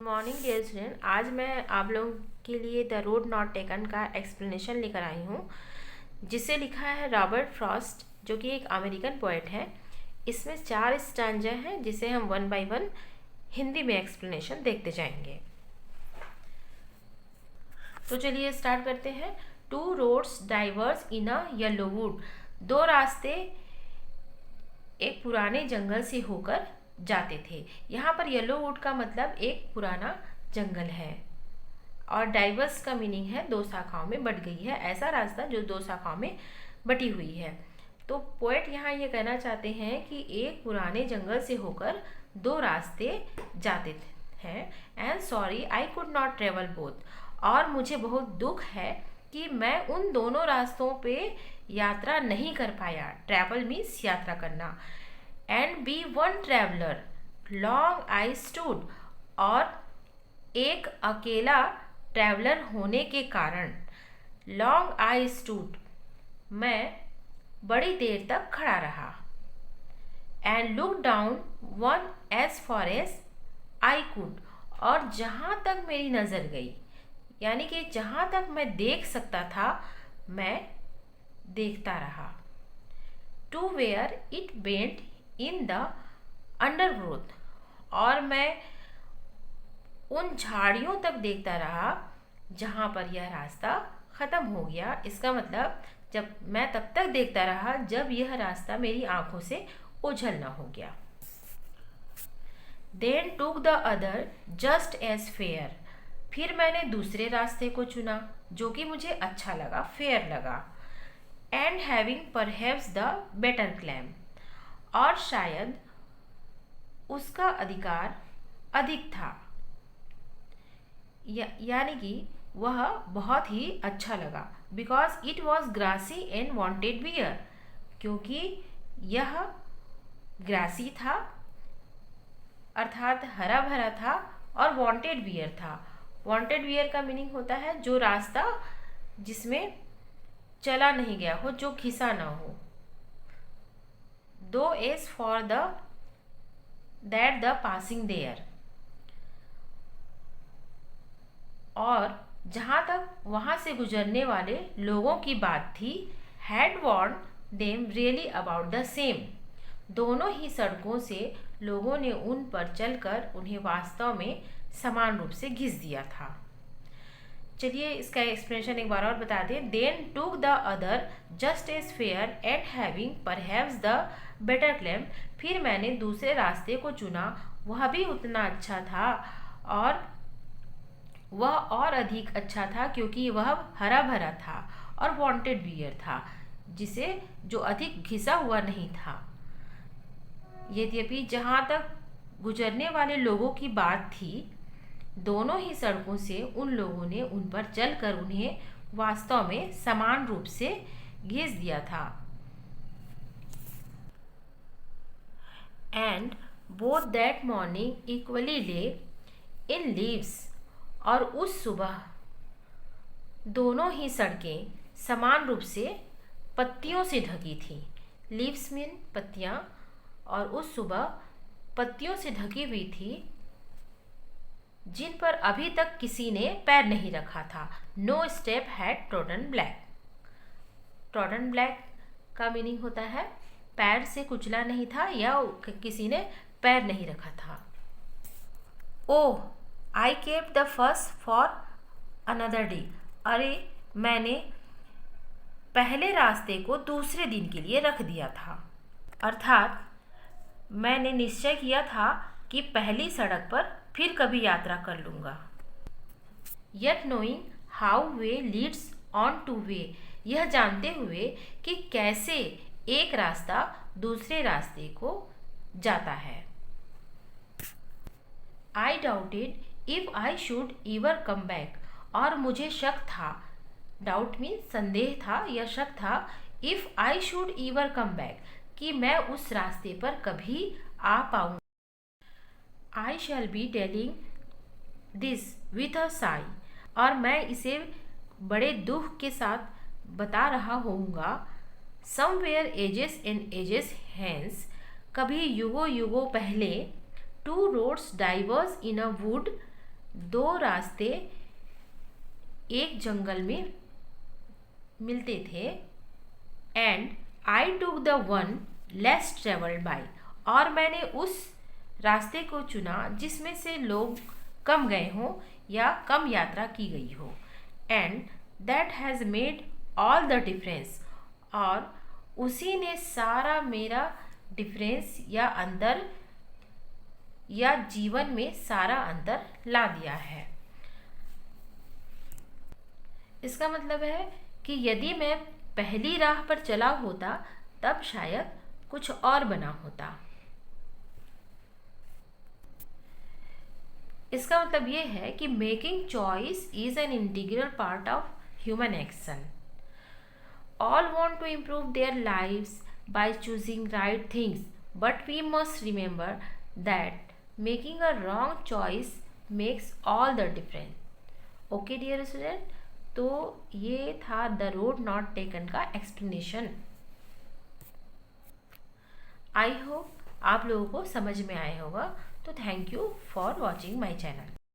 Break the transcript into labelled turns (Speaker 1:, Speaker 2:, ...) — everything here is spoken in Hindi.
Speaker 1: मॉर्निंग डियर स्टूडेंट, आज मैं आप लोगों के लिए द रोड नॉट टेकन का एक्सप्लेनेशन लेकर आई हूँ, जिसे लिखा है रॉबर्ट फ्रॉस्ट, जो कि एक अमेरिकन पोएट है। इसमें 4 स्टैंजा हैं, जिसे हम वन बाय वन हिंदी में एक्सप्लेनेशन देखते जाएंगे। तो चलिए स्टार्ट करते हैं। 2 roads diverged in a yellow would. 2 रास्ते एक पुराने जंगल से होकर जाते थे। यहाँ पर येलो वुड का मतलब एक पुराना जंगल है, और डाइवर्स का मीनिंग है 2 शाखाओं में बट गई है, ऐसा रास्ता जो 2 शाखाओं में बटी हुई है। तो पोएट यहाँ ये कहना चाहते हैं कि एक पुराने जंगल से होकर 2 रास्ते जाते हैं। And sorry I could not travel both. और मुझे बहुत दुख है कि मैं उन दोनों रास्तों पे यात्रा नहीं कर पाया। ट्रैवल मीन्स यात्रा करना। And be one traveller long I stood. और एक अकेला ट्रैवलर होने के कारण लॉन्ग आई स्टूड, मैं बड़ी देर तक खड़ा रहा। And look down one as far as I could. और जहाँ तक मेरी नज़र गई, यानी कि जहाँ तक मैं देख सकता था, मैं देखता रहा। To where it bent in the undergrowth. और मैं उन झाड़ियों तक देखता रहा जहाँ पर यह रास्ता ख़त्म हो गया। इसका मतलब जब मैं तब तक देखता रहा जब यह रास्ता मेरी आंखों से ओझल न हो गया। Then took the other just as fair. फिर मैंने दूसरे रास्ते को चुना जो कि मुझे अच्छा लगा, फेयर लगा। And having perhaps the better claim. और शायद उसका अधिकार अधिक था, यानी कि वह बहुत ही अच्छा लगा। Because it was grassy and wanted wear. क्योंकि यह ग्रासी था, अर्थात हरा भरा था, और वॉन्टेड वियर था। वॉन्टेड वियर का मीनिंग होता है जो रास्ता जिसमें चला नहीं गया हो, जो घिसा ना हो। Though as for the that the passing there. और जहाँ तक वहाँ से गुजरने वाले लोगों की बात थी, had worn them really about the same. दोनों ही सड़कों से लोगों ने उन पर चलकर उन्हें वास्तव में समान रूप से घिस दिया था। चलिए इसका एक्सप्लेनेशन एक बार और बता दें। Then took the other just as fair and having perhaps the better claim. फिर मैंने दूसरे रास्ते को चुना, वह भी उतना अच्छा था, और वह और अधिक अच्छा था क्योंकि वह हरा भरा था और वांटेड वियर था, जिसे जो अधिक घिसा हुआ नहीं था। यद्यपि जहाँ तक गुजरने वाले लोगों की बात थी, दोनों ही सड़कों से उन लोगों ने उन पर चलकर उन्हें वास्तव में समान रूप से घिस दिया था। And both that morning equally ले इन लीव्स। और उस सुबह दोनों ही सड़कें समान रूप से पत्तियों से ढकी थी। लीव्स मीन पत्तियाँ, और उस सुबह पत्तियों से ढकी हुई थी जिन पर अभी तक किसी ने पैर नहीं रखा था। No step had trodden black. Trodden black का मीनिंग होता है पैर से कुचला नहीं था या किसी ने पैर नहीं रखा था। Oh I kept the first for another day. अरे मैंने पहले रास्ते को दूसरे दिन के लिए रख दिया था। अर्थात मैंने निश्चय किया था कि पहली सड़क पर फिर कभी यात्रा कर लूँगा। Yet knowing how way Leeds on two way. यह जानते हुए कि कैसे एक रास्ता दूसरे रास्ते को जाता है। आई doubted if I should ever come back. और मुझे शक था, डाउट मीन संदेह था या शक था, if I should ever come back, कि मैं उस रास्ते पर कभी आ पाऊँ। I shall be telling this with a sigh. और मैं इसे बड़े दुख के साथ बता रहा होऊंगा। Somewhere ages and ages hence. कभी युगों युगों पहले। Two roads diverged in a wood दो रास्ते एक जंगल में मिलते थे and I took the one less travelled by, और मैंने उस रास्ते को चुना जिसमें से लोग कम गए हों या कम यात्रा की गई हो। And that has made all the difference, और उसी ने सारा मेरा डिफरेंस या अंतर या जीवन में सारा अंतर ला दिया है। इसका मतलब है कि यदि मैं पहली राह पर चला होता तब शायद कुछ और बना होता। इसका मतलब ये है कि making choice is an integral part of human action. All want to improve their lives by choosing right things, but we must remember that making a wrong choice makes all the difference. Okay dear student, तो ये था द रोड नॉट टेकन का एक्सप्लेनेशन। आई होप आप लोगों को समझ में आया होगा। तो thank you for watching my channel.